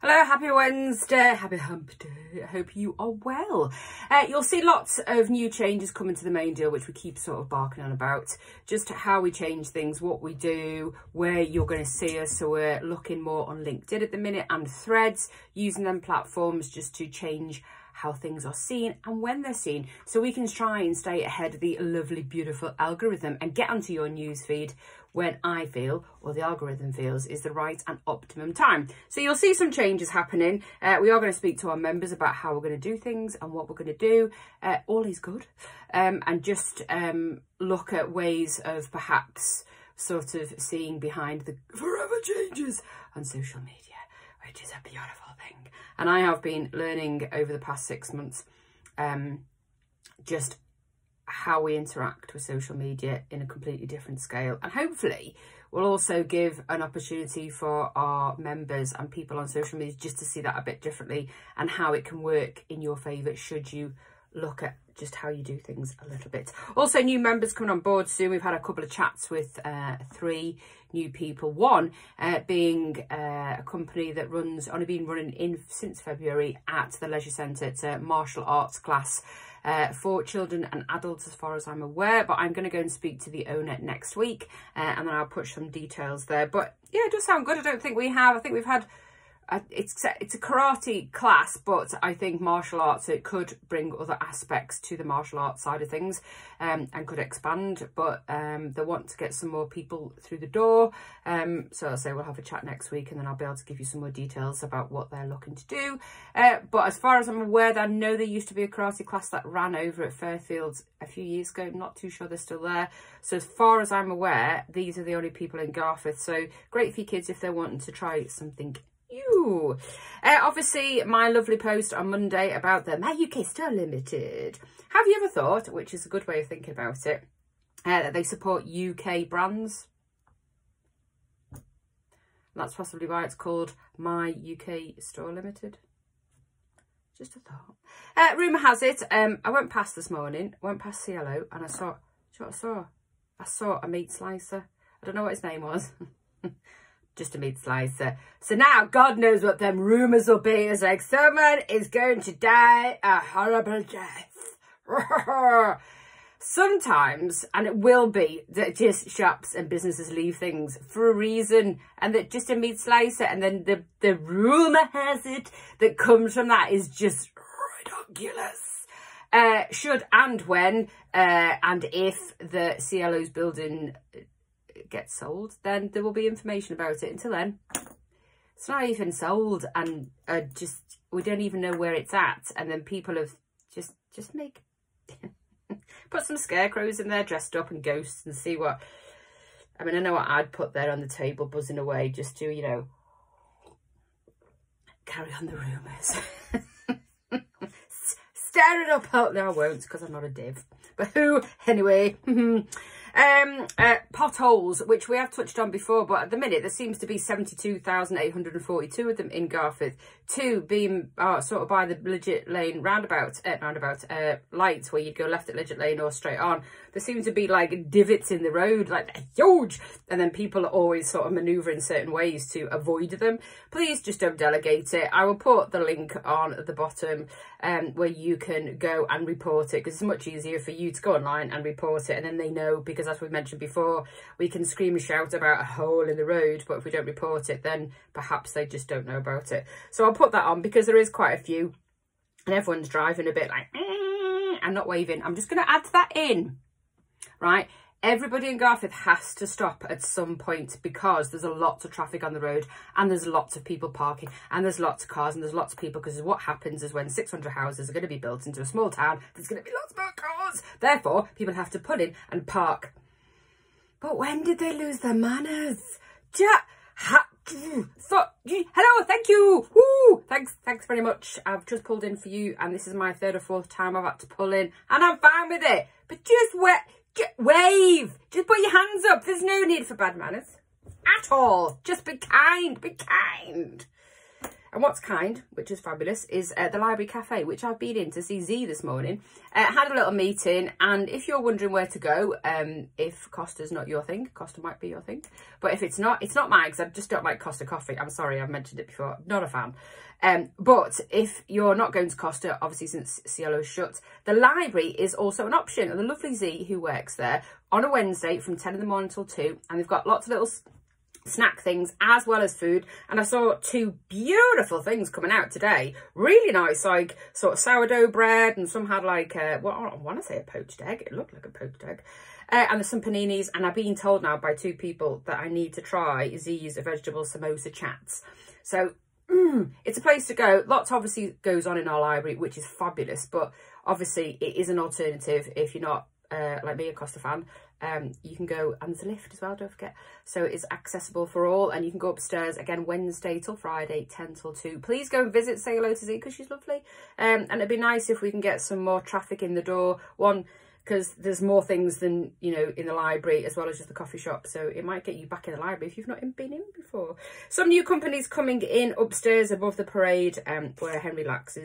Hello, happy Wednesday, happy hump day. I hope you are well. You'll see lots of new changes coming to the main deal, which we keep sort of barking on about. Just how we change things, what we do, where you're going to see us. So we're looking more on LinkedIn at the minute and Threads, using them platforms just to change how things are seen and when they're seen, so we can try and stay ahead of the lovely, beautiful algorithm and get onto your news feed when I feel, or the algorithm feels, is the right and optimum time. So you'll see some changes happening. We are going to speak to our members about how we're going to do things and what we're going to do. All is good. And just look at ways of perhaps sort of seeing behind the forever changes on social media, which is a beautiful thing. And I have been learning over the past 6 months just how we interact with social media in a completely different scale, and hopefully we'll also give an opportunity for our members and people on social media just to see that a bit differently and how it can work in your favour should you look at just how you do things a little bit. Also, new members coming on board soon. We've had a couple of chats with 3 new people. One being a company that only been running since February at the Leisure Centre. It's a martial arts class for children and adults as far as I'm aware, but I'm going to go and speak to the owner next week and then I'll put some details there. But yeah, it does sound good. I think we've had it's a karate class, but I think martial arts, it could bring other aspects to the martial arts side of things and could expand, but they want to get some more people through the door. So I'll say we'll have a chat next week and then I'll be able to give you some more details about what they're looking to do. But as far as I'm aware, I know there used to be a karate class that ran over at Fairfield a few years ago. I'm not too sure they're still there. So as far as I'm aware, these are the only people in Garforth. So great for your kids if they're wanting to try something. Obviously my lovely post on Monday about the My UK Store Limited. Have you ever thought, which is a good way of thinking about it, that they support UK brands? That's possibly why it's called My UK Store Limited. Just a thought. Rumour has it, I went past this morning, went past CLO and I saw, do you know what I saw? I saw a meat slicer. I don't know what his name was. Just a meat slicer. So now God knows what them rumours will be. It's like someone is going to die a horrible death. Sometimes, and it will be, that just shops and businesses leave things for a reason, and that just a meat slicer, and then the rumour has it that comes from that is just ridiculous. Should and when and if the CLO's building gets sold, then there will be information about it. Until then, it's not even sold, and we don't even know where it's at. And then people have just make put some scarecrows in there dressed up and ghosts and see what. I mean, I know what I'd put there on the table, buzzing away, just to, you know, carry on the rumours. Stir it up. Oh, no, I won't, because I'm not a div. But who, anyway. Potholes, which we have touched on before, but at the minute there seems to be 72,842 of them in Garforth. 2 being sort of by the Legit Lane roundabout lights where you'd go left at Legit Lane or straight on. There seem to be like divots in the road, like they're huge, and then people are always sort of manoeuvring certain ways to avoid them. Please just don't delegate it. I will put the link on at the bottom where you can go and report it, because it's much easier for you to go online and report it, and then they know, because as we've mentioned before, we can scream and shout about a hole in the road, but if we don't report it, then perhaps they just don't know about it. So I'll put that on, because there is quite a few, and everyone's driving a bit like and not waving. I'm just going to add that in, right? Everybody in Garforth has to stop at some point, because there's a lot of traffic on the road, and there's lots of people parking, and there's lots of cars, and there's lots of people, because what happens is when 600 houses are going to be built into a small town, there's going to be lots more cars. Therefore, people have to pull in and park. But when did they lose their manners? Hello, thank you. Woo, thanks very much. I've just pulled in for you, and this is my 3rd or 4th time I've had to pull in, and I'm fine with it. But just wave. Just put your hands up. There's no need for bad manners at all. Just be kind. Be kind. And what's kind, which is fabulous, is the Library Cafe, which I've been in to see Z this morning. Had a little meeting, and if you're wondering where to go, if Costa's not your thing, Costa might be your thing, but if it's not mine, because I just don't like Costa coffee. I'm sorry, I've mentioned it before, not a fan. But if you're not going to Costa, obviously since Cielo is shut, the library is also an option. And the lovely Z who works there on a Wednesday from 10 in the morning till 2, and they've got lots of little snack things as well as food. And I saw 2 beautiful things coming out today, really nice, like sort of sourdough bread, and some had like well, I want to say a poached egg. It looked like a poached egg. And there's some paninis, and I've been told now by 2 people that I need to try Z's vegetable samosa chats. So it's a place to go. Lots obviously goes on in our library, which is fabulous, but obviously it is an alternative if you're not like me, a Costa fan. You can go, and there's a lift as well, don't forget. So it's accessible for all, and you can go upstairs again Wednesday till Friday, 10 till 2. Please go and visit, say hello to Z, because she's lovely. And it'd be nice if we can get some more traffic in the door. One, because there's more things than, you know, in the library, as well as just the coffee shop. So it might get you back in the library if you've not been in before. Some new companies coming in upstairs above the parade, where Henry Lax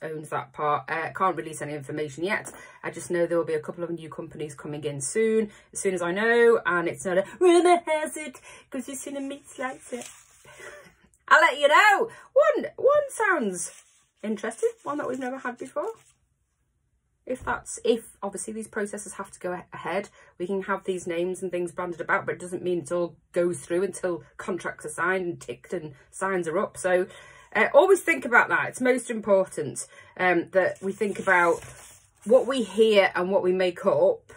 owns that part. Can't release any information yet. I just know there will be a couple of new companies coming in soon, as soon as I know, and it's not a rumour has it, because it's in a meat slicer. I'll let you know. One sounds interesting, one that we've never had before. If obviously these processes have to go ahead, we can have these names and things branded about, but it doesn't mean it all goes through until contracts are signed and ticked and signs are up. So always think about that. It's most important that we think about what we hear and what we make up,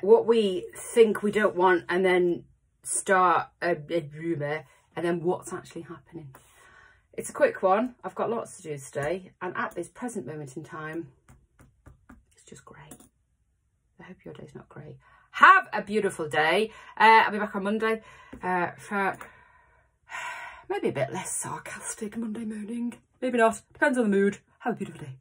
what we think we don't want, and then start a rumour, and then what's actually happening. It's a quick one. I've got lots to do today, and at this present moment in time, it's just grey. I hope your day's not grey. Have a beautiful day. I'll be back on Monday for maybe a bit less sarcastic Monday morning. Maybe not. Depends on the mood. Have a beautiful day.